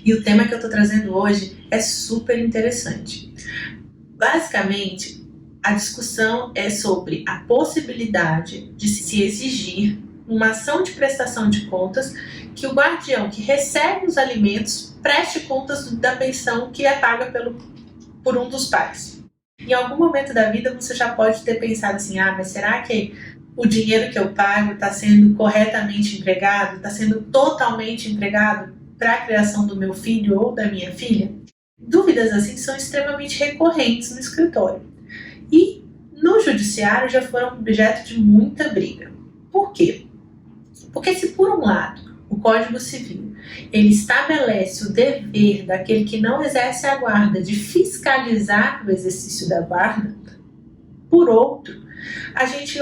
E o tema que eu estou trazendo hoje é super interessante. Basicamente, a discussão é sobre a possibilidade de se exigir uma ação de prestação de contas que o guardião que recebe os alimentos preste contas da pensão que é paga por um dos pais. Em algum momento da vida você já pode ter pensado assim, mas será que o dinheiro que eu pago está sendo corretamente empregado, está sendo totalmente empregado para a criação do meu filho ou da minha filha? Dúvidas assim são extremamente recorrentes no escritório. E no judiciário já foram objeto de muita briga. Por quê? Porque se por um lado o Código Civil ele estabelece o dever daquele que não exerce a guarda de fiscalizar o exercício da guarda, por outro, a gente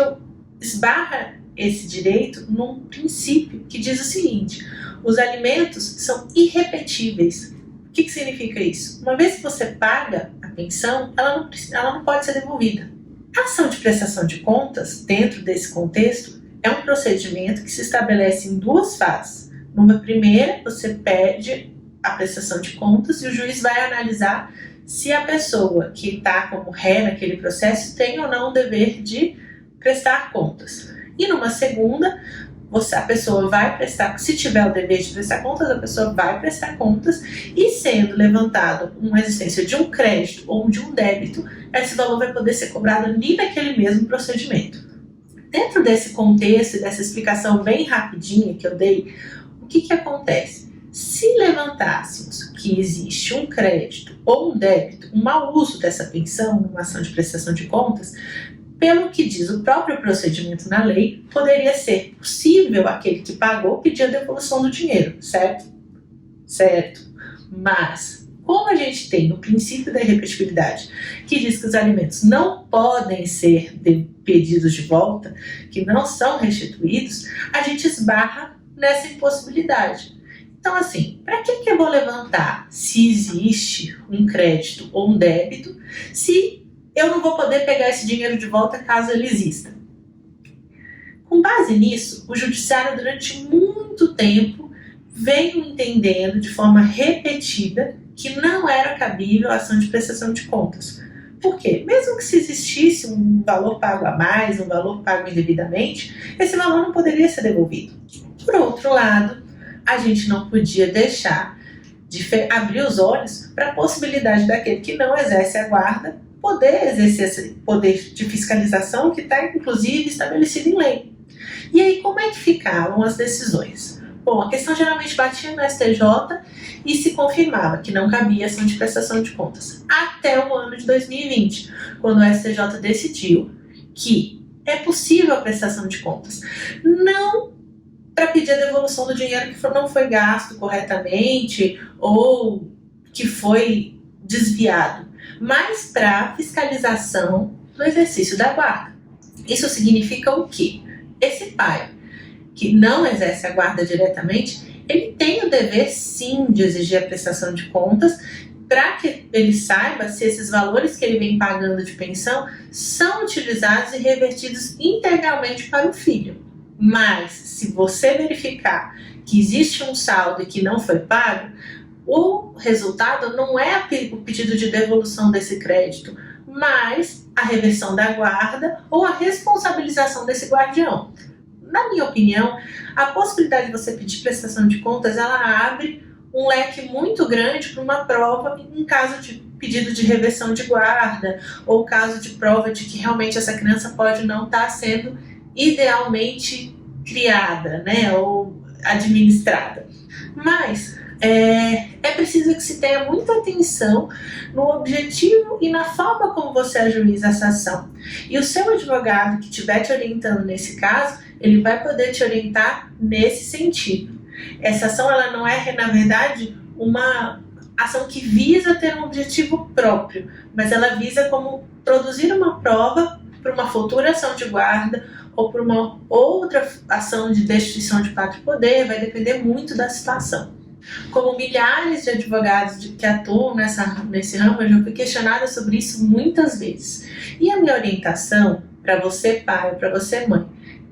esbarra esse direito num princípio que diz o seguinte: os alimentos são irrepetíveis. O que significa isso? Uma vez que você paga a pensão, ela não pode ser devolvida. A ação de prestação de contas, dentro desse contexto, é um procedimento que se estabelece em duas fases. Numa primeira, você pede a prestação de contas e o juiz vai analisar se a pessoa que está como ré naquele processo tem ou não o dever de prestar contas. E numa segunda, a pessoa vai prestar, se tiver o dever de prestar contas, a pessoa vai prestar contas e sendo levantado uma existência de um crédito ou de um débito, esse valor vai poder ser cobrado ali naquele mesmo procedimento. Dentro desse contexto e dessa explicação bem rapidinha que eu dei, o que acontece? Se levantássemos que existe um crédito ou um débito, um mau uso dessa pensão, numa ação de prestação de contas, pelo que diz o próprio procedimento na lei, poderia ser possível aquele que pagou pedir a devolução do dinheiro, certo? Certo. Mas, como a gente tem o princípio da irrepetibilidade, que diz que os alimentos não podem ser pedidos de volta, que não são restituídos, a gente esbarra nessa impossibilidade. Então, assim, para que eu vou levantar se existe um crédito ou um débito, se eu não vou poder pegar esse dinheiro de volta caso ele exista? Com base nisso, o judiciário durante muito tempo veio entendendo de forma repetida que não era cabível a ação de prestação de contas. Por quê? Mesmo que se existisse um valor pago a mais, um valor pago indevidamente, esse valor não poderia ser devolvido. Por outro lado, a gente não podia deixar de abrir os olhos para a possibilidade daquele que não exerce a guarda poder exercer esse poder de fiscalização que está, inclusive, estabelecido em lei. E aí, como é que ficavam as decisões? Bom, a questão geralmente batia no STJ e se confirmava que não cabia ação de prestação de contas. Até o ano de 2020, quando o STJ decidiu que é possível a prestação de contas. Não para pedir a devolução do dinheiro que não foi gasto corretamente ou que foi desviado, mas para fiscalização do exercício da guarda. Isso significa o quê? Esse pai que não exerce a guarda diretamente, ele tem o dever sim de exigir a prestação de contas para que ele saiba se esses valores que ele vem pagando de pensão são utilizados e revertidos integralmente para o filho. Mas se você verificar que existe um saldo e que não foi pago, o resultado não é o pedido de devolução desse crédito, mas a reversão da guarda ou a responsabilização desse guardião. Na minha opinião, a possibilidade de você pedir prestação de contas, ela abre um leque muito grande para uma prova em caso de pedido de reversão de guarda ou caso de prova de que realmente essa criança pode não estar sendo idealmente criada, né, ou administrada. Mas é preciso que se tenha muita atenção no objetivo e na forma como você ajuiza essa ação. E o seu advogado que estiver te orientando nesse caso, ele vai poder te orientar nesse sentido. Essa ação, ela não é, na verdade, uma ação que visa ter um objetivo próprio, mas ela visa como produzir uma prova para uma futura ação de guarda ou para uma outra ação de destituição de pátrio-poder, vai depender muito da situação. Como milhares de advogados que atuam nesse ramo, eu já fui questionada sobre isso muitas vezes. E a minha orientação para você pai, para você mãe,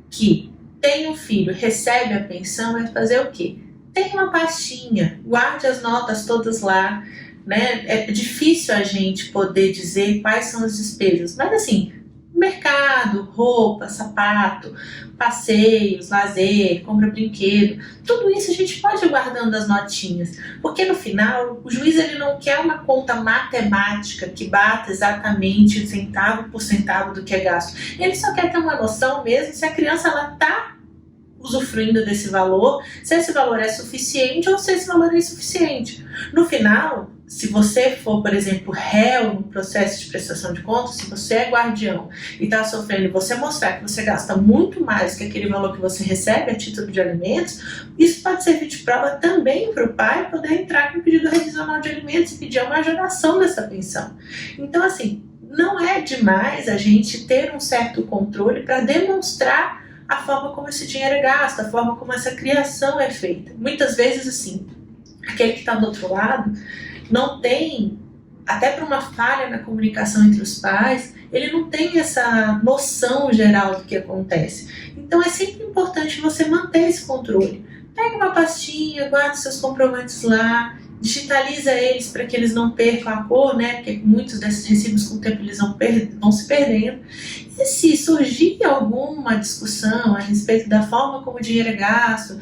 que tem um filho, recebe a pensão, é fazer o quê? Tem uma pastinha, guarde as notas todas lá, né? É difícil a gente poder dizer quais são as despesas, mas assim, mercado, roupa, sapato, passeios, lazer, compra brinquedo, tudo isso a gente pode ir guardando as notinhas, porque no final o juiz ele não quer uma conta matemática que bata exatamente centavo por centavo do que é gasto, ele só quer ter uma noção mesmo se a criança ela está usufruindo desse valor, se esse valor é suficiente ou se esse valor é insuficiente. No final, se você for, por exemplo, réu no processo de prestação de contas, se você é guardião e está sofrendo e você mostrar que você gasta muito mais que aquele valor que você recebe a título de alimentos, isso pode servir de prova também para o pai poder entrar com o pedido revisional de alimentos e pedir a majoração dessa pensão. Então, assim, não é demais a gente ter um certo controle para demonstrar a forma como esse dinheiro é gasto, a forma como essa criação é feita. Muitas vezes, assim, aquele que está do outro lado não tem, até por uma falha na comunicação entre os pais, ele não tem essa noção geral do que acontece. Então é sempre importante você manter esse controle. Pega uma pastinha, guarda seus comprovantes lá, digitaliza eles para que eles não percam a cor, né? Porque muitos desses recibos com o tempo eles vão se perdendo. E se surgir alguma discussão a respeito da forma como o dinheiro é gasto,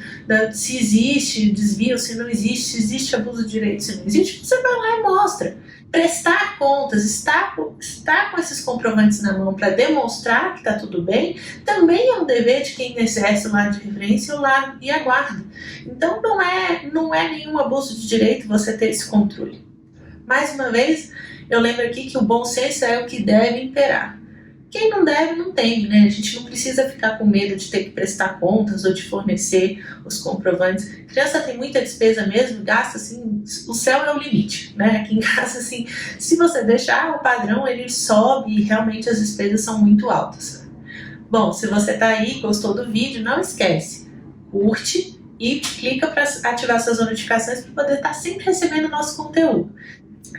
se existe desvio, se não existe, se existe abuso de direito, se não existe, você vai lá e mostra. Prestar contas, estar com esses comprovantes na mão para demonstrar que está tudo bem, também é um dever de quem exerce o lar de referência e a guarda. Então não é nenhum abuso de direito você ter esse controle. Mais uma vez, eu lembro aqui que o bom senso é o que deve imperar. Quem não deve, não tem, né? A gente não precisa ficar com medo de ter que prestar contas ou de fornecer os comprovantes. A criança tem muita despesa mesmo, gasta assim, o céu é o limite, né? Aqui em casa, assim, se você deixar o padrão, ele sobe e realmente as despesas são muito altas. Bom, se você tá aí, gostou do vídeo, não esquece, curte e clica para ativar suas notificações para poder estar sempre recebendo o nosso conteúdo.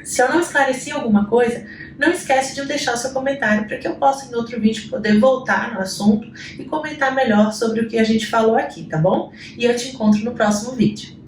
Se eu não esclareci alguma coisa, não esquece de deixar o seu comentário para que eu possa em outro vídeo poder voltar no assunto e comentar melhor sobre o que a gente falou aqui, tá bom? E eu te encontro no próximo vídeo.